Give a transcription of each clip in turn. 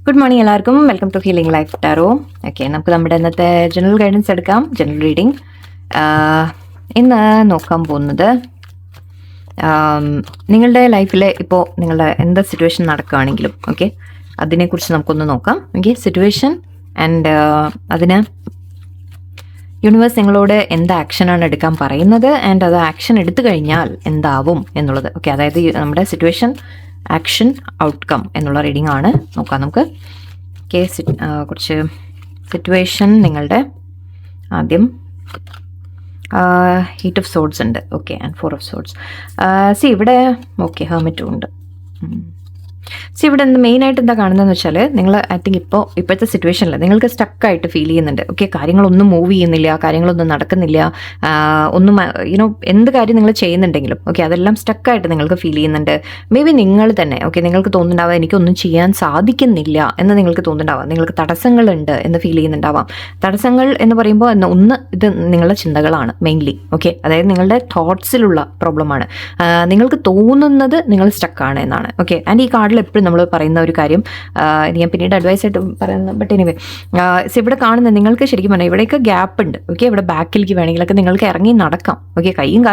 Good morning എല്ലാവർക്കും. Welcome to healing life tarot. Okay, നമുക്ക് നമ്മുടെ ഇന്നത്തെ ജനറൽ ഗൈഡൻസ് എടുക്കാം. ജനറൽ റീഡിംഗ് ഇന്ന് നോക്കാൻ പോകുന്നത് നിങ്ങളുടെ ലൈഫിൽ ഇപ്പോൾ നിങ്ങളുടെ എന്താ സിറ്റുവേഷൻ നടക്കുകയാണെങ്കിലും ഓക്കെ, അതിനെക്കുറിച്ച് നമുക്കൊന്ന് നോക്കാം. ഓക്കെ, സിറ്റുവേഷൻ ആൻഡ് അതിന് യൂണിവേഴ്സ് നിങ്ങളോട് എന്ത് ആക്ഷനാണ് എടുക്കാൻ പറയുന്നത് ആൻഡ് അത് ആക്ഷൻ എടുത്തു കഴിഞ്ഞാൽ എന്താവും എന്നുള്ളത്. ഓക്കെ, അതായത് നമ്മുടെ സിറ്റുവേഷൻ, ആക്ഷൻ, ഔട്ട്കം എന്നുള്ള റീഡിംഗ് ആണ്. നോക്കാം നമുക്ക്. ഓക്കെ, കുറച്ച് സിറ്റുവേഷൻ നിങ്ങളുടെ ആദ്യം എയ്റ്റ് ഓഫ് സോഡ്സ് ഉണ്ട്. Okay, and 4 of swords. ഇവിടെ ഓക്കെ ഹെർമിറ്റും ഉണ്ട്. ഇവിടെ മെയിനായിട്ട് എന്താ കാണുന്നതെന്ന് വെച്ചാൽ, നിങ്ങൾ ഐ തിങ്ക് ഇപ്പോഴത്തെ സിറ്റുവേഷനിൽ നിങ്ങൾക്ക് സ്റ്റക്കായിട്ട് ഫീൽ ചെയ്യുന്നുണ്ട്. ഓക്കെ, കാര്യങ്ങളൊന്നും മൂവ് ചെയ്യുന്നില്ല, കാര്യങ്ങളൊന്നും നടക്കുന്നില്ല, ഒന്നും എന്ത് കാര്യം നിങ്ങൾ ചെയ്യുന്നുണ്ടെങ്കിലും ഓക്കെ അതെല്ലാം സ്റ്റക്കായിട്ട് നിങ്ങൾക്ക് ഫീൽ ചെയ്യുന്നുണ്ട്. മേ ബി നിങ്ങൾ തന്നെ ഓക്കെ നിങ്ങൾക്ക് തോന്നുന്നുണ്ടാവാം എനിക്കൊന്നും ചെയ്യാൻ സാധിക്കുന്നില്ല എന്ന് നിങ്ങൾക്ക് തോന്നുന്നുണ്ടാവാം. നിങ്ങൾക്ക് തടസ്സങ്ങളുണ്ട് എന്ന് ഫീൽ ചെയ്യുന്നുണ്ടാവാം. തടസ്സങ്ങൾ എന്ന് പറയുമ്പോൾ ഇത് നിങ്ങളുടെ ചിന്തകളാണ് മെയിൻലി. ഓക്കെ, അതായത് നിങ്ങളുടെ തോട്ട്സിലുള്ള പ്രോബ്ലമാണ്. നിങ്ങൾക്ക് തോന്നുന്നത് നിങ്ങൾ സ്റ്റക്കാണ് എന്നാണ്. ഓക്കെ, ആൻഡ് ഈ കാർഡിൽ എപ്പോഴും നമ്മൾ പറയുന്ന ഒരു കാര്യം ഞാൻ പിന്നീട് അഡ്വൈസ് ആയിട്ട് പറയുന്നത്, ബട്ട് എനിവേ ഇവിടെ കാണുന്നത് നിങ്ങൾക്ക് ശരിക്കും പറഞ്ഞാൽ ഇവിടെയൊക്കെ ഗ്യാപ്പ് ഉണ്ട്. ഓക്കെ, ഇവിടെ ബാക്കിലേക്ക് വേണമെങ്കിലൊക്കെ നിങ്ങൾക്ക് ഇറങ്ങി നടക്കാം. ഓക്കെ, കൈയും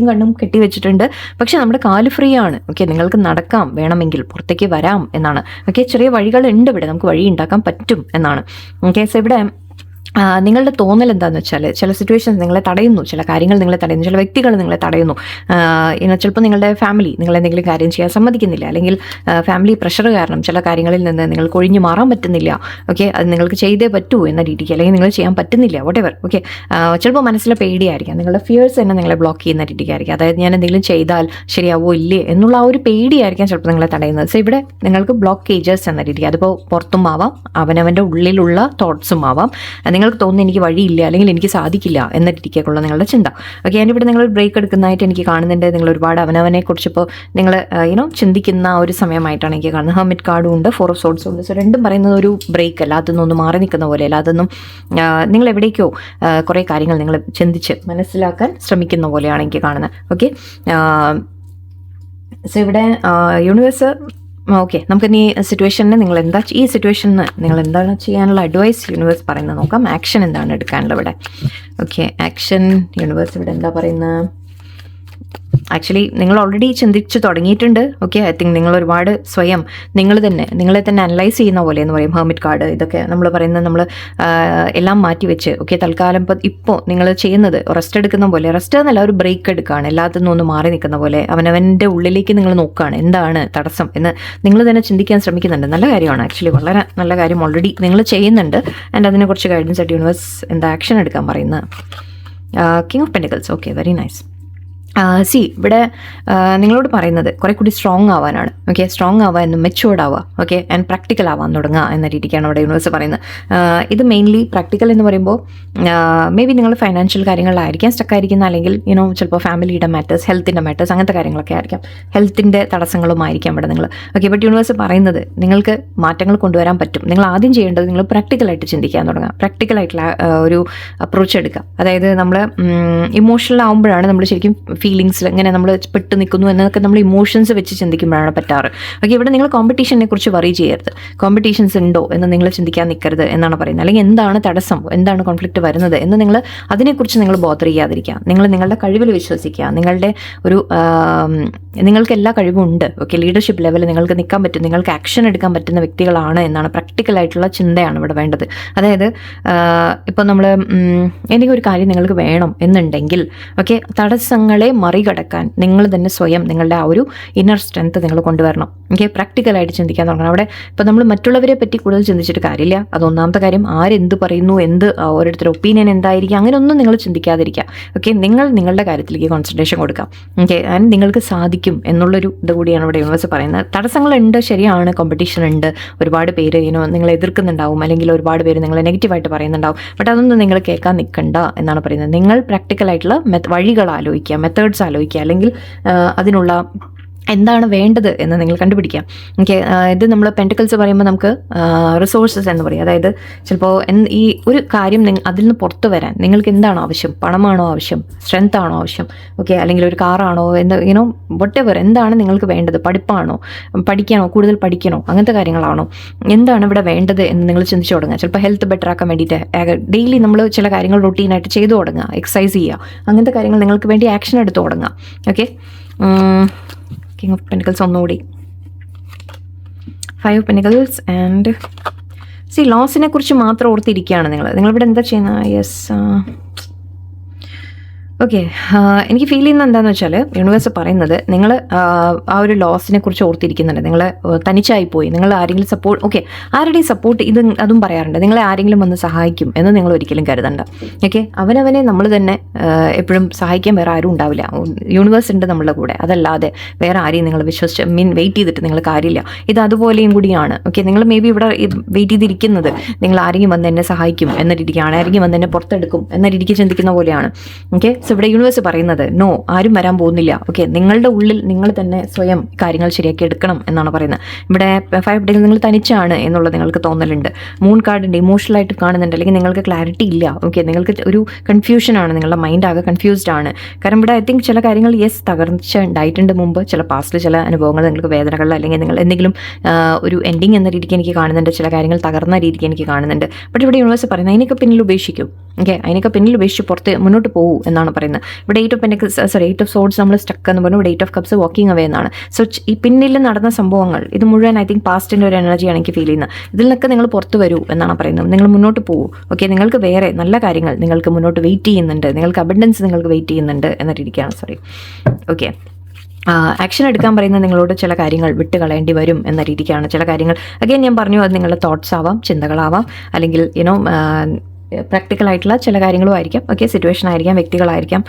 കണ്ണും കെട്ടി വെച്ചിട്ടുണ്ട്, പക്ഷെ നമ്മുടെ കാല് ഫ്രീ ആണ്. ഓക്കെ, നിങ്ങൾക്ക് നടക്കാം, വേണമെങ്കിൽ പുറത്തേക്ക് വരാം എന്നാണ്. ഓക്കെ, ചെറിയ വഴികളുണ്ട് ഇവിടെ, നമുക്ക് വഴി ഉണ്ടാക്കാൻ പറ്റും എന്നാണ്. ഓക്കെ, ഇവിടെ നിങ്ങളുടെ തോന്നൽ എന്താണെന്ന് വെച്ചാൽ ചില സിറ്റുവേഷൻസ് നിങ്ങളെ തടയുന്നു, ചില കാര്യങ്ങൾ നിങ്ങളെ തടയുന്നു, ചില വ്യക്തികൾ നിങ്ങളെ തടയുന്നു. ചിലപ്പോൾ നിങ്ങളുടെ ഫാമിലി നിങ്ങൾ എന്തെങ്കിലും കാര്യം ചെയ്യാൻ സമ്മതിക്കുന്നില്ല, അല്ലെങ്കിൽ ഫാമിലി പ്രഷർ കാരണം ചില കാര്യങ്ങളിൽ നിന്ന് നിങ്ങൾക്ക് ഒഴിഞ്ഞു മാറാൻ പറ്റുന്നില്ല. ഓക്കെ, അത് നിങ്ങൾക്ക് ചെയ്തേ പറ്റൂ എന്ന രീതിക്ക്, അല്ലെങ്കിൽ നിങ്ങൾ ചെയ്യാൻ പറ്റുന്നില്ല whatever. ഓക്കെ, ചിലപ്പോൾ മനസ്സിലെ പേടിയായിരിക്കാം, നിങ്ങളുടെ ഫിയേഴ്സ് തന്നെ നിങ്ങളെ ബ്ലോക്ക് ചെയ്യുന്ന രീതിക്കായിരിക്കും. അതായത് ഞാൻ എന്തെങ്കിലും ചെയ്താൽ ശരിയാവോ ഇല്ലേ എന്നുള്ള ആ ഒരു പേടിയായിരിക്കാം ചിലപ്പോൾ നിങ്ങളെ തടയുന്നത്. ഇവിടെ നിങ്ങൾക്ക് ബ്ലോക്കേജസ് എന്ന രീതിക്ക്, അതിപ്പോൾ പുറത്തും ആവാം, അവനവൻ്റെ ഉള്ളിലുള്ള തോട്ട്സും ആവാം. നിങ്ങൾക്ക് തോന്നുന്നു എനിക്ക് വഴിയില്ല, അല്ലെങ്കിൽ എനിക്ക് സാധിക്കില്ല എന്ന രീതിക്കുള്ള നിങ്ങളുടെ ചിന്ത. ഓക്കെ, അതിനിവിടെ നിങ്ങൾ ബ്രേക്ക് എടുക്കുന്നതായിട്ട് എനിക്ക് കാണുന്നുണ്ട്. നിങ്ങൾ ഒരുപാട് അവനവനെ കുറിച്ച് ഇപ്പോൾ നിങ്ങൾ ചിന്തിക്കുന്ന ഒരു സമയമായിട്ടാണ് എനിക്ക് കാണുന്നത്. ഹെർമിറ്റ് കാർഡും ഉണ്ട്, 4 ഓഫ് സോഡ്സും ഉണ്ട്. സോ രണ്ടും പറയുന്നത് ഒരു ബ്രേക്ക് അല്ല, അതൊന്നും ഒന്ന് മാറി നിൽക്കുന്ന പോലെ അല്ല, അതൊന്നും നിങ്ങൾ എവിടേക്കോ കുറേ കാര്യങ്ങൾ നിങ്ങൾ ചിന്തിച്ച് മനസ്സിലാക്കാൻ ശ്രമിക്കുന്ന പോലെയാണ് എനിക്ക് കാണുന്നത്. ഓക്കെ, സോ ഇവിടെ യൂണിവേഴ്സ് ഓക്കെ നമുക്കിനി സിറ്റുവേഷനിൽ ഈ സിറ്റുവേഷനിൽ നിങ്ങൾ എന്താണ് ചെയ്യാനുള്ള അഡ്വൈസ് യൂണിവേഴ്സ് പറയുന്നത് നോക്കാം. ആക്ഷൻ എന്താണ് എടുക്കാനുള്ളത് ഇവിടെ. ഓക്കെ, ആക്ഷൻ യൂണിവേഴ്സ് ഇവിടെ എന്താ പറയുന്നത്? ആക്ച്വലി നിങ്ങൾ ഓൾറെഡി ചിന്തിച്ച് തുടങ്ങിയിട്ടുണ്ട്. ഓക്കെ, ഐ തിങ്ക് നിങ്ങൾ ഒരുപാട് സ്വയം നിങ്ങളെ തന്നെ അനലൈസ് ചെയ്യുന്ന പോലെ എന്ന് പറയും ഹെർമിറ്റ് കാർഡ്. ഇതൊക്കെ നമ്മൾ പറയുന്നത് നമ്മൾ എല്ലാം മാറ്റി വെച്ച് ഓക്കെ തൽക്കാലം ഇപ്പോൾ നിങ്ങൾ ചെയ്യുന്നത് റെസ്റ്റ് എടുക്കുന്ന പോലെ, റെസ്റ്റ് എന്നല്ല ഒരു ബ്രേക്ക് എടുക്കുകയാണ്, എല്ലാത്തിനും ഒന്ന് മാറി നിൽക്കുന്ന പോലെ അവനവൻ്റെ ഉള്ളിലേക്ക് നിങ്ങൾ നോക്കുകയാണ് എന്താണ് തടസ്സം എന്ന് നിങ്ങൾ തന്നെ ചിന്തിക്കാൻ ശ്രമിക്കുന്നുണ്ട്. നല്ല കാര്യമാണ്, ആക്ച്വലി വളരെ നല്ല കാര്യം ഓൾറെഡി നിങ്ങൾ ചെയ്യുന്നുണ്ട്. ആൻഡ് അതിനെക്കുറിച്ച് ഗൈഡൻസ് ആയിട്ട് യൂണിവേഴ്സ് എന്താ ആക്ഷൻ എടുക്കാൻ പറയുന്നത്? King of pentacles. Okay, very nice. ഇവിടെ നിങ്ങളോട് പറയുന്നത് കുറെ കൂടി സ്ട്രോങ് ആവാനാണ്. ഓക്കെ, സ്ട്രോങ് ആവുക എന്നും മെച്ചുവേർഡ് ആവുക. ഓക്കെ, ആൻഡ് പ്രാക്ടിക്കൽ ആവാൻ തുടങ്ങുക എന്ന രീതിക്കാണ് ഇവിടെ യൂണിവേഴ്സ് പറയുന്നത്. ഇത് മെയിൻലി പ്രാക്ടിക്കൽ എന്ന് പറയുമ്പോൾ മേ ബി നിങ്ങൾ ഫൈനാൻഷ്യൽ കാര്യങ്ങളിലായിരിക്കാം സ്റ്റക്കായിരിക്കുന്ന, അല്ലെങ്കിൽ ചിലപ്പോൾ ഫാമിലിയുടെ മാറ്റേഴ്സ്, ഹെൽത്തിൻ്റെ മാറ്റേഴ്സ്, അങ്ങനത്തെ കാര്യങ്ങളൊക്കെ ആയിരിക്കാം. ഹെൽത്തിൻ്റെ തടസ്സങ്ങളുമായിരിക്കാം ഇവിടെ നിങ്ങൾ. ഓക്കെ, ബട്ട് യൂണിവേഴ്സ് പറയുന്നത് നിങ്ങൾക്ക് മാറ്റങ്ങൾ കൊണ്ടുവരാൻ പറ്റും. നിങ്ങൾ ആദ്യം ചെയ്യേണ്ടത് നിങ്ങൾ പ്രാക്ടിക്കലായിട്ട് ചിന്തിക്കാൻ തുടങ്ങുക, പ്രാക്ടിക്കലായിട്ടുള്ള ഒരു അപ്രോച്ച് എടുക്കുക. അതായത് നമ്മൾ ഇമോഷണൽ ആകുമ്പോഴാണ് നമ്മൾ ശരിക്കും ഫീലിങ്സിൽ എങ്ങനെ നമ്മൾ പെട്ട് നിൽക്കുന്നു എന്നൊക്കെ നമ്മൾ ഇമോഷൻസ് വെച്ച് ചിന്തിക്കുമ്പോഴാണ് പറ്റാറ്. ഓക്കെ, ഇവിടെ നിങ്ങൾ കോമ്പറ്റീഷനെ കുറിച്ച് വറി ചെയ്യരുത്. കോമ്പറ്റീഷൻസ് ഉണ്ടോ എന്ന് നിങ്ങൾ ചിന്തിക്കാൻ നിൽക്കരുത് എന്നാണ് പറയുന്നത്. അല്ലെങ്കിൽ എന്താണ് തടസ്സം, എന്താണ് കോൺഫ്ലിക്റ്റ് വരുന്നത് എന്ന് നിങ്ങൾ അതിനെക്കുറിച്ച് നിങ്ങൾ ബോധർ ചെയ്യാതിരിക്കുക. നിങ്ങൾ നിങ്ങളുടെ കഴിവിൽ വിശ്വസിക്കുക. നിങ്ങൾക്ക് എല്ലാ കഴിവും ഉണ്ട്. ഓക്കെ, ലീഡർഷിപ്പ് ലെവലിൽ നിങ്ങൾക്ക് നിൽക്കാൻ പറ്റും, നിങ്ങൾക്ക് ആക്ഷൻ എടുക്കാൻ പറ്റുന്ന വ്യക്തികളാണ് എന്നാണ് പ്രാക്ടിക്കലായിട്ടുള്ള ചിന്തയാണ് ഇവിടെ വേണ്ടത്. അതായത് ഇപ്പോൾ നമ്മൾ എന്തെങ്കിലും ഒരു കാര്യം നിങ്ങൾക്ക് വേണം എന്നുണ്ടെങ്കിൽ ഓക്കെ തടസ്സങ്ങളെ മറികടക്കാൻ നിങ്ങൾ തന്നെ സ്വയം നിങ്ങളുടെ ആ ഒരു ഇന്നർ സ്ട്രെങ്ത് നിങ്ങൾ കൊണ്ടുവരണം. ഓക്കെ, പ്രാക്ടിക്കലായിട്ട് ചിന്തിക്കാൻ തുടങ്ങണം. അവിടെ ഇപ്പോൾ നമ്മൾ മറ്റുള്ളവരെ പറ്റി കൂടുതൽ ചിന്തിച്ചിട്ട് കാര്യമില്ല. അതൊന്നാമത്തെ കാര്യം. ആരെന്ത് പറയുന്നു, ഓരോരുത്തരുടെ ഒപ്പീനിയൻ എന്തായിരിക്കും, അങ്ങനെയൊന്നും നിങ്ങൾ ചിന്തിക്കാതിരിക്കുക. ഓക്കെ, നിങ്ങളുടെ കാര്യത്തിലേക്ക് കോൺസെൻട്രേഷൻ കൊടുക്കാം. ഓക്കെ, ആൻഡ് നിങ്ങൾക്ക് സാധിക്കും എന്നുള്ളൊരു ഇത് കൂടിയാണ് ഇവിടെ യൂണിവേഴ്സ് പറയുന്നത്. തടസ്സങ്ങളുണ്ട്, ശരിയാണ്, കോമ്പറ്റീഷൻ ഉണ്ട്, ഒരുപാട് പേര് നിങ്ങൾ എതിർക്കുന്നുണ്ടാവും, അല്ലെങ്കിൽ ഒരുപാട് പേര് നിങ്ങൾ നെഗറ്റീവായിട്ട് പറയുന്നുണ്ടാവും. ബട്ട് അതൊന്നും നിങ്ങൾ കേൾക്കാൻ നിൽക്കണ്ട എന്നാണ് പറയുന്നത്. നിങ്ങൾ പ്രാക്ടിക്കലായിട്ടുള്ള വഴികൾ ആലോചിക്കുക, മെത്തേഡ്സ് ആലോചിക്കുക, അല്ലെങ്കിൽ അതിനുള്ള എന്താണ് വേണ്ടത് എന്ന് നിങ്ങൾ കണ്ടുപിടിക്കാം. ഓക്കെ, ഇത് നമ്മൾ പെൻറ്റിക്കിൾസ് പറയുമ്പോൾ നമുക്ക് റിസോഴ്സസ് എന്ന് പറയും. അതായത് ചിലപ്പോൾ ഈ ഒരു കാര്യം അതിൽ നിന്ന് പുറത്തു വരാൻ നിങ്ങൾക്ക് എന്താണ് ആവശ്യം? പണമാണോ ആവശ്യം? സ്ട്രെങ്ത് ആണോ ആവശ്യം? ഓക്കെ, അല്ലെങ്കിൽ ഒരു കാറാണോ? വട്ട് എവർ എന്താണ് നിങ്ങൾക്ക് വേണ്ടത്? പഠിപ്പാണോ? പഠിക്കണോ? കൂടുതൽ പഠിക്കണോ? അങ്ങനത്തെ കാര്യങ്ങളാണോ? എന്താണ് ഇവിടെ വേണ്ടത് എന്ന് നിങ്ങൾ ചിന്തിച്ചു തുടങ്ങുക. ചിലപ്പോൾ ഹെൽത്ത് ബെറ്റർ ആക്കാൻ വേണ്ടിയിട്ട് ഡെയിലി നമ്മൾ ചില കാര്യങ്ങൾ റൊട്ടീനായിട്ട് ചെയ്തു തുടങ്ങുക, എക്സസൈസ് ചെയ്യുക, അങ്ങനത്തെ കാര്യങ്ങൾ നിങ്ങൾക്ക് വേണ്ടി ആക്ഷൻ എടുത്തു തുടങ്ങുക. ഓക്കെ, King of Pentacles ഒന്നുകൂടി, 5 of Pentacles ആൻഡ് ലോസിനെ കുറിച്ച് മാത്രം ഓർത്തിരിക്കുകയാണ് നിങ്ങളിവിടെ എന്താ ചെയ്യുന്നത്? യെസ്, ഓക്കെ, എനിക്ക് ഫീൽ ചെയ്യുന്നത് എന്താണെന്ന് വെച്ചാൽ യൂണിവേഴ്സ് പറയുന്നത് നിങ്ങൾ ആ ഒരു ലോസിനെ കുറിച്ച് ഓർത്തിരിക്കുന്നുണ്ട്. നിങ്ങൾ തനിച്ചായിപ്പോയി, നിങ്ങൾ ആരെങ്കിലും സപ്പോർട്ട്, ഓക്കെ, ആരുടെയും സപ്പോർട്ട് അതും പറയാറുണ്ട്. നിങ്ങളെ ആരെങ്കിലും വന്ന് സഹായിക്കും എന്ന് നിങ്ങൾ ഒരിക്കലും കരുതണ്ട. ഓക്കെ, അവനവനെ നമ്മൾ തന്നെ എപ്പോഴും സഹായിക്കാൻ വേറെ ആരും ഉണ്ടാവില്ല. യൂണിവേഴ്സ് ഉണ്ട് നമ്മളുടെ കൂടെ. അതല്ലാതെ വേറെ ആരെയും നിങ്ങൾ വിശ്വസിച്ച് വെയിറ്റ് ചെയ്തിട്ട് നിങ്ങൾ കാര്യമില്ല. ഇത് അതുപോലെയും കൂടിയാണ്. ഓക്കെ, നിങ്ങൾ മേ ബി ഇവിടെ വെയിറ്റ് ചെയ്തിരിക്കുന്നത് നിങ്ങൾ ആരെങ്കിലും വന്ന് എന്നെ സഹായിക്കും എന്ന രീതിക്കാണ്, ആരെങ്കിലും വന്ന് എന്നെ പുറത്തെടുക്കും എന്ന രീതിക്ക് ചിന്തിക്കുന്ന പോലെയാണ്. ഓക്കെ, സോ ഇവിടെ യൂണിവേഴ്സ് പറയുന്നത് നോ, ആരും വരാൻ പോകുന്നില്ല. ഓക്കെ, നിങ്ങളുടെ ഉള്ളിൽ നിങ്ങൾ തന്നെ സ്വയം കാര്യങ്ങൾ ശരിയാക്കി എടുക്കണം എന്നാണ് പറയുന്നത്. ഇവിടെ 5 ഡേയ്സ് നിങ്ങൾ തനിച്ചാണ് എന്നുള്ളത് നിങ്ങൾക്ക് തോന്നലുണ്ട്. മൂൺ കാർഡിൻ്റെ ഇമോഷണലായിട്ട് കാണുന്നുണ്ട്, അല്ലെങ്കിൽ നിങ്ങൾക്ക് ക്ലാരിറ്റി ഇല്ല. ഓക്കെ, നിങ്ങൾക്ക് ഒരു കൺഫ്യൂഷനാണ്, നിങ്ങളുടെ മൈൻഡ് ആകെ കൺഫ്യൂസ്ഡ് ആണ്. കാരണം ഇവിടെ ഐ തിങ്ക് ചില കാര്യങ്ങൾ തകർച്ച ഉണ്ടായിട്ടുണ്ട് മുമ്പ്, ചില പാസ്റ്റിൽ ചില അനുഭവങ്ങൾ, നിങ്ങൾക്ക് വേദനകൾ, അല്ലെങ്കിൽ നിങ്ങൾ എന്തെങ്കിലും ഒരു എൻഡിങ് എന്ന രീതിക്ക് എനിക്ക് കാണുന്നുണ്ട്, ചില കാര്യങ്ങൾ തകർന്ന രീതിക്ക് എനിക്ക് കാണുന്നുണ്ട്. ബട്ട് ഇവിടെ യൂണിവേഴ്സ് പറയുന്നത് അതിനൊക്കെ പിന്നിൽ ഉപേക്ഷിക്കും. ഓക്കെ, അതിനൊക്കെ പിന്നിൽ ഉപേക്ഷിച്ച് മുന്നോട്ട് പോകും എന്നാണ് പറയുന്നത്. ഇവിടെ 8 of Pentacles, 8 of Swords നമ്മൾ സ്റ്റക്ക് എന്ന് പറഞ്ഞു. ഇവിടെ 8 of Cups വാക്കിംഗ് അവേ എന്നാണ്. സോ ഈ പിന്നിൽ നടന്ന സംഭവങ്ങൾ ഇത് മുഴുവൻ ഐ തിങ്ക് പാസ്റ്റിൻ്റെ ഒരു എനർജിയാണ് എനിക്ക് ഫീൽ ചെയ്യുന്നത്. ഇതിൽ നിന്നൊക്കെ നിങ്ങൾ പുറത്ത് വരൂ എന്നാണ് പറയുന്നത്. നിങ്ങൾ മുന്നോട്ട് പോകും. ഓക്കെ, നിങ്ങൾക്ക് വേറെ നല്ല കാര്യങ്ങൾ നിങ്ങൾക്ക് മുന്നോട്ട് വെയിറ്റ് ചെയ്യുന്നുണ്ട്, നിങ്ങൾക്ക് അബൻഡൻസ് നിങ്ങൾക്ക് വെയിറ്റ് ചെയ്യുന്നുണ്ട് എന്ന രീതിക്കാണ്. ഓക്കെ, ആക്ഷൻ എടുക്കാൻ പറയുന്ന നിങ്ങളോട് ചില കാര്യങ്ങൾ വിട്ട് കളയേണ്ടി വരും എന്ന രീതിക്കാണ്. ചില കാര്യങ്ങൾ അഗൈൻ ഞാൻ പറഞ്ഞു, അത് നിങ്ങളുടെ തോട്ട്സ് ആവാം, ചിന്തകളാവാം, അല്ലെങ്കിൽ പ്രാക്ടിക്കലായിട്ടുള്ള ചില കാര്യങ്ങളും ആയിരിക്കാം. ഓക്കെ, സിറ്റുവേഷൻ ആയിരിക്കാം, വ്യക്തികളായിരിക്കാം,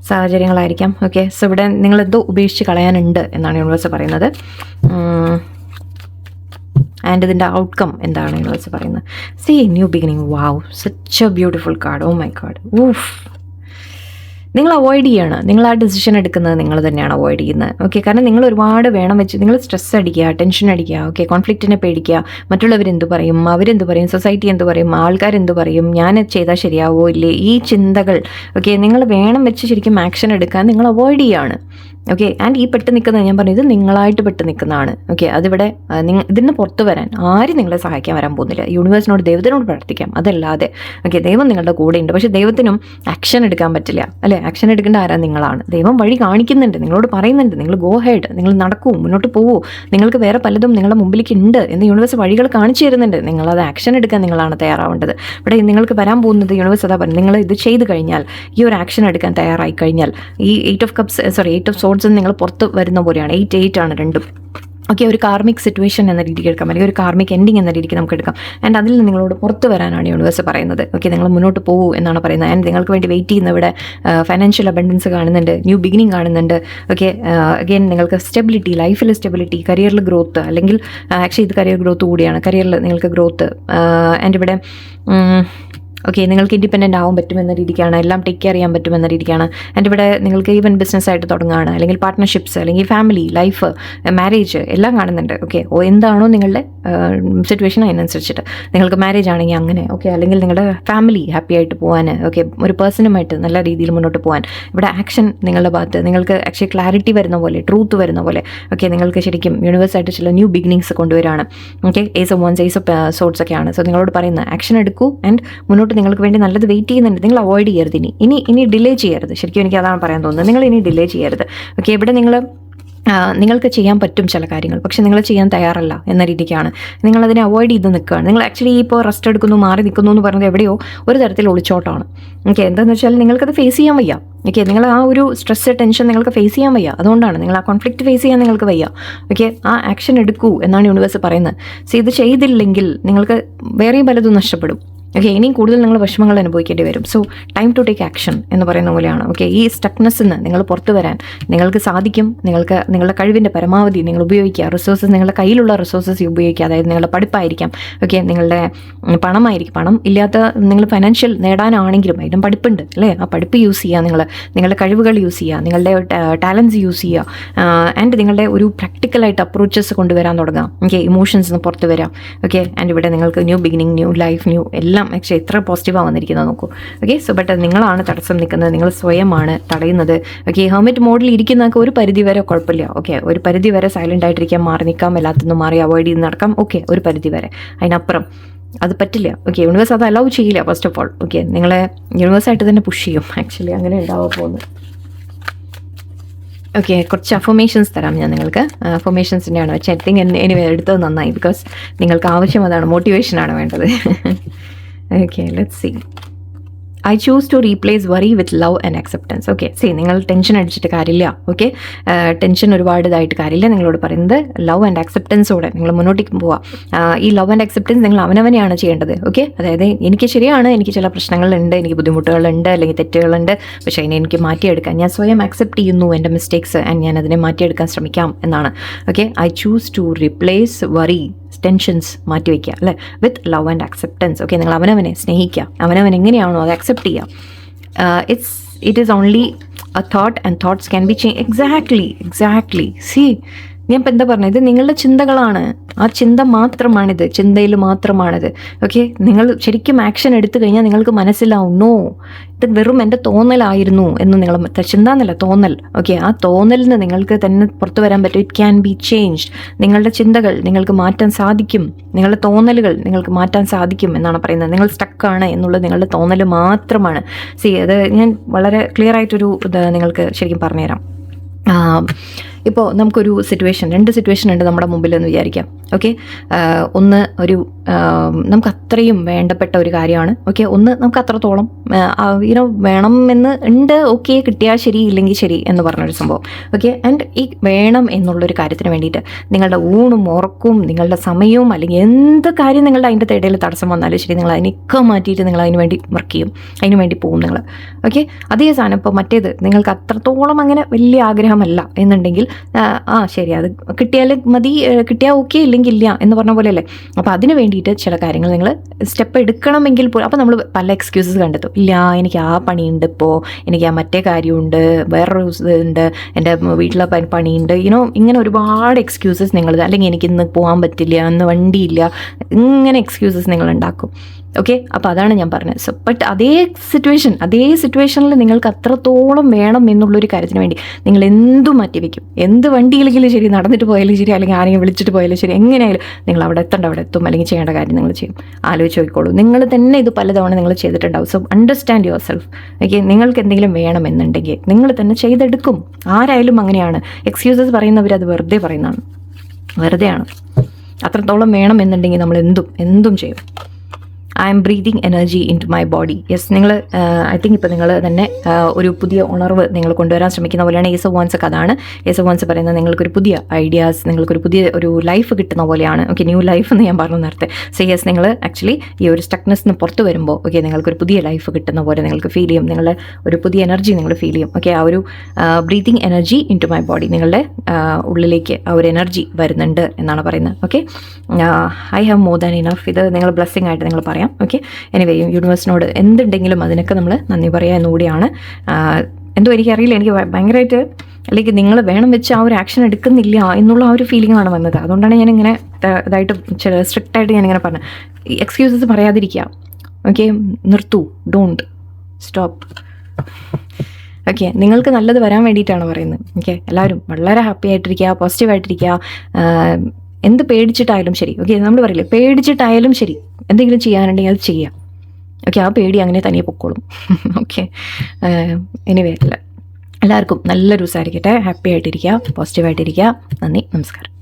സാഹചര്യങ്ങളായിരിക്കാം. ഓക്കെ, സോ ഇവിടെ നിങ്ങളെന്തോ ഉപേക്ഷിച്ച് കളയാനുണ്ട് എന്നാണ് യൂണിവേഴ്സ് പറയുന്നത്. ആൻഡ് ഇതിൻ്റെ ഔട്ട്കം എന്താണ് യൂണിവേഴ്സ് പറയുന്നത്? See new beginning. Wow, such a beautiful card. Oh my god. ഊഫ്, നിങ്ങൾ അവോയ്ഡ് ചെയ്യാണ്. നിങ്ങൾ ആ ഡിസിഷൻ എടുക്കുന്നത് നിങ്ങൾ തന്നെയാണ് അവോയ്ഡ് ചെയ്യുന്നത്. ഓക്കെ, കാരണം നിങ്ങൾ ഒരുപാട് വേണം വെച്ച് നിങ്ങൾ സ്ട്രെസ് അടിക്കുക, ടെൻഷൻ അടിക്കുക. ഓക്കെ, കോൺഫ്ലിക്റ്റിനെ പേടിക്കുക, മറ്റുള്ളവരെന്ത് പറയും, അവരെന്ത് പറയും, സൊസൈറ്റി എന്ത് പറയും, ആൾക്കാരെന്ത് പറയും, ഞാൻ ചെയ്താൽ ശരിയാവോ ഇല്ലേ, ഈ ചിന്തകൾ. ഓക്കെ, നിങ്ങൾ വേണം വെച്ച് ശരിക്കും ആക്ഷൻ എടുക്കാൻ നിങ്ങൾ അവോയ്ഡ് ചെയ്യാണ്. ഓക്കെ, ആൻഡ് ഈ പെട്ട് നിൽക്കുന്നത് ഞാൻ പറഞ്ഞു, ഇത് നിങ്ങളായിട്ട് പെട്ട് നിൽക്കുന്നതാണ്. ഓക്കെ, അതിവിടെ ഇതിന് പുറത്ത് വരാൻ ആരും നിങ്ങളെ സഹായിക്കാൻ വരാൻ പോകുന്നില്ല. യൂണിവേഴ്സിനോട്, ദൈവത്തിനോട് പ്രാർത്ഥിക്കാം, അതല്ലാതെ. ഓക്കെ, ദൈവം നിങ്ങളുടെ കൂടെ ഉണ്ട്. പക്ഷേ ദൈവത്തിനും ആക്ഷൻ എടുക്കാൻ പറ്റില്ല, അല്ലേ? ആക്ഷൻ എടുക്കേണ്ട ആരാ? നിങ്ങളാണ്. ദൈവം വഴി കാണിക്കുന്നുണ്ട്, നിങ്ങളോട് പറയുന്നുണ്ട്, നിങ്ങൾ ഗോ ഹെഡ്, നിങ്ങൾ നടക്കൂ, മുന്നോട്ട് പോവൂ, നിങ്ങൾക്ക് വേറെ പലതും നിങ്ങളുടെ മുമ്പിലേക്ക് ഉണ്ട് എന്ന് യൂണിവേഴ്സ് വഴികൾ കാണിച്ചു തരുന്നുണ്ട്. നിങ്ങളത് ആക്ഷൻ എടുക്കാൻ നിങ്ങളാണ് തയ്യാറാവേണ്ടത്. ഇവിടെ നിങ്ങൾക്ക് വരാൻ പോകുന്നത് യൂണിവേഴ്സ് അതാ പറയുന്നത്, നിങ്ങൾ ഇത് ചെയ്ത് കഴിഞ്ഞാൽ, ഈ ഒരു ആക്ഷൻ എടുക്കാൻ തയ്യാറായി കഴിഞ്ഞാൽ, ഈ 8 of Swords നിങ്ങൾ പുറത്ത് വരുന്ന പോലെയാണ്. 8 ആണ് രണ്ടും. ഓക്കെ, ഒരു കാർമിക് സിറ്റുവേഷൻ എന്ന രീതിക്ക് എടുക്കാം, അല്ലെങ്കിൽ ഒരു കാർമിക് എൻഡിങ് എന്ന രീതിക്ക് നമുക്ക് എടുക്കാം. ആൻഡ് അതിൽ നിന്ന് നിങ്ങളോട് പുറത്ത് വരാനാണ് യൂണിവേഴ്സ് പറയുന്നത്. ഓക്കെ, നിങ്ങൾ മുന്നോട്ട് പോകൂ എന്നാണ് പറയുന്നത്. ആൻഡ് നിങ്ങൾക്ക് വേണ്ടി വെയിറ്റ് ചെയ്യുന്ന ഇവിടെ ഫൈനാൻഷ്യൽ അബൻഡൻസ് കാണുന്നുണ്ട്, ന്യൂ ബിഗിനിങ് കാണുന്നുണ്ട്. ഓക്കെ, അഗെയിൻ നിങ്ങൾക്ക് സ്റ്റെബിലിറ്റി, ലൈഫിൽ സ്റ്റെബിലിറ്റി, കരിയറിൽ ഗ്രോത്ത്, അല്ലെങ്കിൽ ആക്ച്വലി ഇത് കരിയർ ഗ്രോത്ത് കൂടിയാണ്. കരിയറിൽ നിങ്ങൾക്ക് ഗ്രോത്ത്. ആൻഡ് ഇവിടെ ഓക്കെ, നിങ്ങൾക്ക് ഇൻഡിപെൻഡൻ്റ് ആവാൻ പറ്റുമെന്ന രീതിക്കാണ്, എല്ലാം ടേക്ക് കെയർ ചെയ്യാൻ പറ്റുമെന്ന രീതിക്കാണ്. ആൻഡ് ഇവിടെ നിങ്ങൾക്ക് ഈവൻ ബിസിനസ്സായിട്ട് തുടങ്ങുകയാണ്, അല്ലെങ്കിൽ പാർട്ട്ണർഷിപ്സ്, അല്ലെങ്കിൽ ഫാമിലി ലൈഫ്, മാരേജ് എല്ലാം കാണുന്നുണ്ട്. ഓക്കെ, എന്താണോ നിങ്ങളുടെ സിറ്റുവേഷൻ അതിനനുസരിച്ചിട്ട്, നിങ്ങൾക്ക് മാരേജ് ആണെങ്കിൽ അങ്ങനെ. ഓക്കെ, അല്ലെങ്കിൽ നിങ്ങളുടെ ഫാമിലി ഹാപ്പി ആയിട്ട് പോകാൻ, ഓക്കെ, ഒരു പേഴ്സണുമായിട്ട് നല്ല രീതിയിൽ മുന്നോട്ട് പോകാൻ ഇവിടെ ആക്ഷൻ നിങ്ങളുടെ ഭാഗത്ത് നിങ്ങൾക്ക് ആക്ച്വലി ക്ലാരിറ്റി വരുന്ന പോലെ, ട്രൂത്ത് വരുന്ന പോലെ. ഓക്കെ, നിങ്ങൾക്ക് ശരിക്കും യൂണിവേഴ്സായിട്ട് ചില ന്യൂ ബിഗിനിങ്സ് കൊണ്ടുവരാണ്. Okay, Ace of Wands, Ace of Swords ഒക്കെയാണ്. സോ നിങ്ങളോട് പറയുന്ന ആക്ഷൻ എടുക്കൂ, ആൻഡ് മുന്നോട്ട് നിങ്ങൾക്ക് വേണ്ടി നല്ലത് വെയിറ്റ് ചെയ്യുന്നുണ്ട്. നിങ്ങൾ അവോയ്ഡ് ചെയ്യരുത്, ഇനി ഡിലേ ചെയ്യരുത്. ശരിക്കും എനിക്ക് അതാണ് പറയാൻ തോന്നുന്നത്, നിങ്ങൾ ഇനി ഡിലേ ചെയ്യരുത്. ഓക്കെ, ഇവിടെ നിങ്ങൾക്ക് ചെയ്യാൻ പറ്റും ചില കാര്യങ്ങൾ, പക്ഷെ നിങ്ങൾ ചെയ്യാൻ തയ്യാറല്ല എന്ന രീതിക്കാണ്. നിങ്ങളതിനെ അവോയ്ഡ് ചെയ്ത് നിൽക്കുകയാണ്. നിങ്ങൾ ആക്ച്വലി ഇപ്പോൾ റെസ്റ്റ് എടുക്കുന്നു, മാറി നിൽക്കുന്നു എന്ന് പറയുന്നത് എവിടെയോ ഒരു തരത്തിൽ ഒളിച്ചോട്ടാണ്. ഓക്കെ, എന്താണെന്ന് വെച്ചാൽ നിങ്ങൾക്കത് ഫേസ് ചെയ്യാൻ വയ്യ. ഓക്കെ, നിങ്ങൾ ആ ഒരു സ്ട്രെസ്, ടെൻഷൻ നിങ്ങൾക്ക് ഫേസ് ചെയ്യാൻ വയ്യ. അതുകൊണ്ടാണ് നിങ്ങൾ ആ കോൺഫ്ലിക്റ്റ് ഫേസ് ചെയ്യാൻ നിങ്ങൾക്ക് വയ്യ. ഓക്കെ, ആ ആക്ഷൻ എടുക്കൂ എന്നാണ് യൂണിവേഴ്സ് പറയുന്നത്. സോ ഇത് ചെയ്തില്ലെങ്കിൽ നിങ്ങൾക്ക് വേറെയും പലതും നഷ്ടപ്പെടും. ഓക്കെ, ഇനിയും കൂടുതൽ നിങ്ങൾ വിഷമങ്ങൾ അനുഭവിക്കേണ്ടി വരും. So time to take action എന്ന് പറയുന്ന പോലെയാണ്. ഓക്കെ, ഈ സ്റ്റക്നെസ്സിൽ നിന്ന് നിങ്ങൾ പുറത്തു വരാൻ നിങ്ങൾക്ക് സാധിക്കും. നിങ്ങൾക്ക് നിങ്ങളുടെ കഴിവിൻ്റെ പരമാവധി നിങ്ങൾ ഉപയോഗിക്കുക. റിസോഴ്സസ്, നിങ്ങളുടെ കയ്യിലുള്ള റിസോഴ്സസ് ഉപയോഗിക്കുക. അതായത് നിങ്ങളുടെ പഠിപ്പായിരിക്കാം, ഓക്കെ, നിങ്ങളുടെ പണമായിരിക്കും. പണം ഇല്ലാത്ത നിങ്ങൾ ഫൈനാൻഷ്യൽ നേടാനാണെങ്കിലും അതിനും പഠിപ്പുണ്ട് അല്ലേ? ആ പഠിപ്പ് യൂസ് ചെയ്യുക, നിങ്ങളുടെ കഴിവുകൾ യൂസ് ചെയ്യുക, നിങ്ങളുടെ ടാലൻസ് യൂസ് ചെയ്യുക. ആൻഡ് നിങ്ങളുടെ ഒരു പ്രാക്ടിക്കലായിട്ട് അപ്രോച്ചസ് കൊണ്ടുവരാൻ തുടങ്ങാം. ഓക്കെ, ഇമോഷൻസ് പുറത്ത് വരാം. ഓക്കെ, ആൻഡ് ഇവിടെ നിങ്ങൾക്ക് new beginning, new life, new എല്ലാം ആക്ച്വലി എത്ര പോസിറ്റീവാണ് വന്നിരിക്കുന്നത് നോക്കൂ. ഓക്കെ, സോ ബട്ട് നിങ്ങളാണ് തടസ്സം നിൽക്കുന്നത്, നിങ്ങൾ സ്വയമാണ് തടയുന്നത്. ഓക്കെ, ഹെർമിറ്റ് മോഡിൽ ഇരിക്കുന്നതൊക്കെ ഒരു പരിധി വരെ കുഴപ്പമില്ല. ഓക്കെ, ഒരു പരിധി വരെ സൈലൻ്റ് ആയിട്ടിരിക്കാം, മാറി നിൽക്കാം, എല്ലാത്തിനും മാറി അവോയ്ഡ് ചെയ്ത് നടക്കാം. ഓക്കെ, ഒരു പരിധി വരെ. അതിനപ്പുറം അത് പറ്റില്ല. ഓക്കെ, യൂണിവേഴ്സ് അത് അലൗ ചെയ്യില്ല ഫസ്റ്റ് ഓഫ് ഓൾ. ഓക്കെ, നിങ്ങളെ യൂണിവേഴ്സായിട്ട് തന്നെ പുഷ് ചെയ്യും. ആക്ച്വലി അങ്ങനെ ഉണ്ടാവാൻ പോകുന്നത്. ഓക്കെ, കുറച്ച് അഫർമേഷൻസ് തരാം ഞാൻ നിങ്ങൾക്ക്. അഫർമേഷൻസിൻ്റെയാണ് വെച്ചാൽ ഐ തിങ്ക് എനിവേ എടുത്തത് നന്നായി. ബിക്കോസ് നിങ്ങൾക്ക് ആവശ്യം അതാണ്, മോട്ടിവേഷനാണ് വേണ്ടത്. Okay, let's see. I choose to replace worry with love and acceptance. Okay, നിങ്ങൾ ടെൻഷൻ അടിച്ചിട്ട് കാര്യമില്ല. ഓക്കെ, ടെൻഷൻ ഒരുപാട് ഇതായിട്ട് കാര്യമില്ല. നിങ്ങളോട് പറയുന്നത് ലവ് ആൻഡ് അക്സെപ്റ്റൻസോടെ നിങ്ങൾ മുന്നോട്ടേക്ക് പോവാം. ഈ ലവ് ആൻഡ് അക്സെപ്റ്റൻസ് നിങ്ങൾ അവനവനെയാണ് ചെയ്യേണ്ടത്. ഓക്കെ, അതായത് എനിക്ക് ശരിയാണ്, എനിക്ക് ചില പ്രശ്നങ്ങളുണ്ട്, എനിക്ക് ബുദ്ധിമുട്ടുകളുണ്ട്, അല്ലെങ്കിൽ തെറ്റുകളുണ്ട്, പക്ഷേ അതിനെ എനിക്ക് മാറ്റിയെടുക്കാം. ഞാൻ സ്വയം അക്സെപ്റ്റ് ചെയ്യുന്നു എൻ്റെ മിസ്റ്റേക്സ്, ആൻഡ് ഞാൻ അതിനെ മാറ്റിയെടുക്കാൻ ശ്രമിക്കാം എന്നാണ്. Okay, I choose to replace worry, tensions മാറ്റിവെക്കുക അല്ലേ, with love and acceptance. Okay, നിങ്ങൾ അവനവനെ സ്നേഹിക്കുക, അവനവൻ എങ്ങനെയാണോ അത് അക്സെപ്റ്റ് ചെയ്യുക. It is only a thought and thoughts can be change. Exactly see, ഞാൻ ഇപ്പം എന്താ പറഞ്ഞത്, ഇത് നിങ്ങളുടെ ചിന്തകളാണ്. ആ ചിന്ത മാത്രമാണിത്, ചിന്തയിൽ മാത്രമാണിത്. ഓക്കെ, നിങ്ങൾ ശരിക്കും ആക്ഷൻ എടുത്തു കഴിഞ്ഞാൽ നിങ്ങൾക്ക് മനസ്സിലാവും, നോ, ഇത് വെറും എൻ്റെ തോന്നലായിരുന്നു എന്ന്. നിങ്ങൾ ചിന്ത എന്നല്ല, തോന്നൽ. ഓക്കെ, ആ തോന്നലിൽ നിന്ന് നിങ്ങൾക്ക് തന്നെ പുറത്തു വരാൻ പറ്റും. It can be changed. നിങ്ങളുടെ ചിന്തകൾ നിങ്ങൾക്ക് മാറ്റാൻ സാധിക്കും, നിങ്ങളുടെ തോന്നലുകൾ നിങ്ങൾക്ക് മാറ്റാൻ സാധിക്കും എന്നാണ് പറയുന്നത്. നിങ്ങൾ സ്റ്റക്കാണ് എന്നുള്ളത് നിങ്ങളുടെ തോന്നൽ മാത്രമാണ്. സി, അത് ഞാൻ വളരെ ക്ലിയർ ആയിട്ടൊരു ഇത് നിങ്ങൾക്ക് ശരിക്കും പറഞ്ഞുതരാം. ഇപ്പോൾ നമുക്കൊരു രണ്ട് സിറ്റുവേഷൻ ഉണ്ട് നമ്മുടെ മുമ്പിൽ എന്ന് വിചാരിക്കാം. ഓക്കെ, ഒന്ന് ഒരു നമുക്ക് അത്രയും വേണ്ടപ്പെട്ട ഒരു കാര്യമാണ്. ഓക്കെ, ഒന്ന് നമുക്ക് അത്രത്തോളം വേണം എന്ന് ഉണ്ട്. ഓക്കെ, കിട്ടിയാൽ ശരി, ഇല്ലെങ്കിൽ ശരി എന്ന് പറഞ്ഞൊരു സംഭവം. ഓക്കെ, ആൻഡ് ഈ വേണം എന്നുള്ളൊരു കാര്യത്തിന് വേണ്ടിയിട്ട് നിങ്ങളുടെ ഊണും ഉറക്കും, നിങ്ങളുടെ സമയവും, അല്ലെങ്കിൽ എന്ത് കാര്യം നിങ്ങളുടെ അതിൻ്റെ ഇടയിൽ തടസ്സം വന്നാലും ശരി, നിങ്ങൾ അതിനൊക്കെ മാറ്റിയിട്ട് നിങ്ങൾ അതിന് വേണ്ടി വർക്ക് ചെയ്യും, അതിന് വേണ്ടി പോകും നിങ്ങൾ. ഓക്കെ, അതേ സാധനം ഇപ്പോൾ മറ്റേത് നിങ്ങൾക്ക് അത്രത്തോളം അങ്ങനെ വലിയ ആഗ്രഹമല്ല എന്നുണ്ടെങ്കിൽ ശരി, അത് കിട്ടിയാൽ മതി, കിട്ടിയാൽ ഓക്കെ, ഇല്ലെങ്കിൽ ഇല്ല എന്ന് പറഞ്ഞ പോലെ അല്ലേ. അപ്പോൾ അതിന് വേണ്ടിയിട്ട് ചില കാര്യങ്ങൾ നിങ്ങൾ സ്റ്റെപ്പ് എടുക്കണമെങ്കിൽ പോലും അപ്പോൾ നമ്മൾ പല എക്സ്ക്യൂസസ് കണ്ടെത്തും. ഇല്ല, എനിക്ക് ആ പണിയുണ്ട്, ഇപ്പോൾ എനിക്ക് ആ മറ്റേ കാര്യമുണ്ട്, വേറൊരു ഇതുണ്ട്, എൻ്റെ വീട്ടിലെ പണിയുണ്ട്, ഇങ്ങനെ ഒരുപാട് എക്സ്ക്യൂസസ് നിങ്ങൾ, അല്ലെങ്കിൽ എനിക്കിന്ന് പോകാൻ പറ്റില്ല, ഇന്ന് വണ്ടിയില്ല, ഇങ്ങനെ എക്സ്ക്യൂസസ് നിങ്ങൾ ഉണ്ടാക്കും. ഓക്കെ, അപ്പോൾ അതാണ് ഞാൻ പറഞ്ഞത്. സോ ബട്ട് അതേ സിറ്റുവേഷനിൽ നിങ്ങൾക്ക് അത്രത്തോളം വേണം എന്നുള്ളൊരു കാര്യത്തിന് വേണ്ടി നിങ്ങൾ എന്തും മാറ്റിവെക്കും. എന്ത് വണ്ടിയിലെങ്കിലും ശരി, നടന്നിട്ട് പോയാലും ശരി, അല്ലെങ്കിൽ ആരെങ്കിലും വിളിച്ചിട്ട് പോയാലും ശരി, എങ്ങനെയായാലും നിങ്ങൾ അവിടെ എത്തും, അല്ലെങ്കിൽ ചെയ്യേണ്ട കാര്യം നിങ്ങൾ ചെയ്യും. ആലോചിച്ച് നോക്കിക്കോളൂ, നിങ്ങൾ തന്നെ ഇത് പലതവണ നിങ്ങൾ ചെയ്തിട്ടുണ്ടാവും. So understand your self. Okay, നിങ്ങൾക്ക് എന്തെങ്കിലും വേണമെന്നുണ്ടെങ്കിൽ നിങ്ങൾ തന്നെ ചെയ്തെടുക്കും. ആരായാലും അങ്ങനെയാണ്. എക്സ്ക്യൂസസ് പറയുന്നവർ അത് വെറുതെ പറയുന്നതാണ്, വെറുതെയാണ്. അത്രത്തോളം വേണമെന്നുണ്ടെങ്കിൽ നമ്മൾ എന്തും ചെയ്യും. I'm breathing energy into my body. Yes, നിങ്ങൾ ഐ തിങ്ക് ഇപ്പോൾ നിങ്ങൾ തന്നെ ഒരു പുതിയ ഉണർവ് നിങ്ങൾ കൊണ്ടുവരാൻ ശ്രമിക്കുന്ന പോലെയാണ്. ഏസ് ഓഫ് വാൻസ് ഒക്കെ അതാണ്. ഏസ് ഓഫ് വാൻസ് പറയുന്നത് നിങ്ങൾക്കൊരു പുതിയ ഐഡിയാസ്, നിങ്ങൾക്കൊരു പുതിയ ഒരു ലൈഫ് കിട്ടുന്ന പോലെയാണ്. ഓക്കെ, ന്യൂ ലൈഫ് എന്ന് ഞാൻ പറഞ്ഞു നേരത്തെ. സോ യെസ്, നിങ്ങൾ ആക്ച്വലി ഈ ഒരു സ്റ്റക്നെസ്സിന് പുറത്ത് വരുമ്പോൾ ഓക്കെ, നിങ്ങൾക്കൊരു പുതിയ ലൈഫ് കിട്ടുന്ന പോലെ നിങ്ങൾക്ക് ഫീൽ ചെയ്യും. നിങ്ങളുടെ ഒരു പുതിയ എനർജി നിങ്ങൾ ഫീൽ ചെയ്യും. ഓക്കെ, ആ ഒരു breathing energy into my body, നിങ്ങളുടെ ഉള്ളിലേക്ക് ആ ഒരു എനർജി വരുന്നുണ്ട് എന്നാണ് പറയുന്നത്. Okay, I have more than enough. ഇത് നിങ്ങൾ ബ്ലെസ്സിങ് ആയിട്ട് നിങ്ങൾ പറയാം. ഓക്കെ, എനിവേ യൂണിവേഴ്സിനോട് എന്തുണ്ടെങ്കിലും അതിനൊക്കെ നമ്മൾ നന്ദി പറയുക എന്നുകൂടിയാണ്. എന്തോ എനിക്കറിയില്ല, എനിക്ക് ഭയങ്കരമായിട്ട് അല്ലെങ്കിൽ നിങ്ങൾ വേണം വെച്ച് ആ ഒരു ആക്ഷൻ എടുക്കുന്നില്ല എന്നുള്ള ആ ഒരു ഫീലിംഗ് ആണ് വന്നത്. അതുകൊണ്ടാണ് ഞാനിങ്ങനെ ഇതായിട്ട് സ്ട്രിക്റ്റായിട്ട് ഞാനിങ്ങനെ പറഞ്ഞത്. എക്സ്ക്യൂസസ് പറയാതിരിക്കുക. ഓക്കെ, നിർത്തൂ, ഡോണ്ട് സ്റ്റോപ്പ്. ഓക്കെ, നിങ്ങൾക്ക് നല്ലത് വരാൻ വേണ്ടിയിട്ടാണ് പറയുന്നത്. ഓക്കെ, എല്ലാവരും വളരെ ഹാപ്പി ആയിട്ടിരിക്കുക, പോസിറ്റീവായിട്ടിരിക്കുക. എന്ത് പേടിച്ചിട്ടായാലും ശരി. ഓക്കെ, നമ്മൾ പറയില്ലേ, പേടിച്ചിട്ടായാലും ശരി, എന്തെങ്കിലും ചെയ്യാനുണ്ടെങ്കിൽ അത് ചെയ്യാം. ഓക്കെ, ആ പേടി അങ്ങനെ തനിയെ പൊക്കോളും. ഓക്കെ, എനിവേ എല്ലാവർക്കും നല്ലൊരു ദിവസമായിരിക്കട്ടെ. ഹാപ്പി ആയിട്ടിരിക്കുക, പോസിറ്റീവായിട്ടിരിക്കുക. നന്ദി, നമസ്കാരം.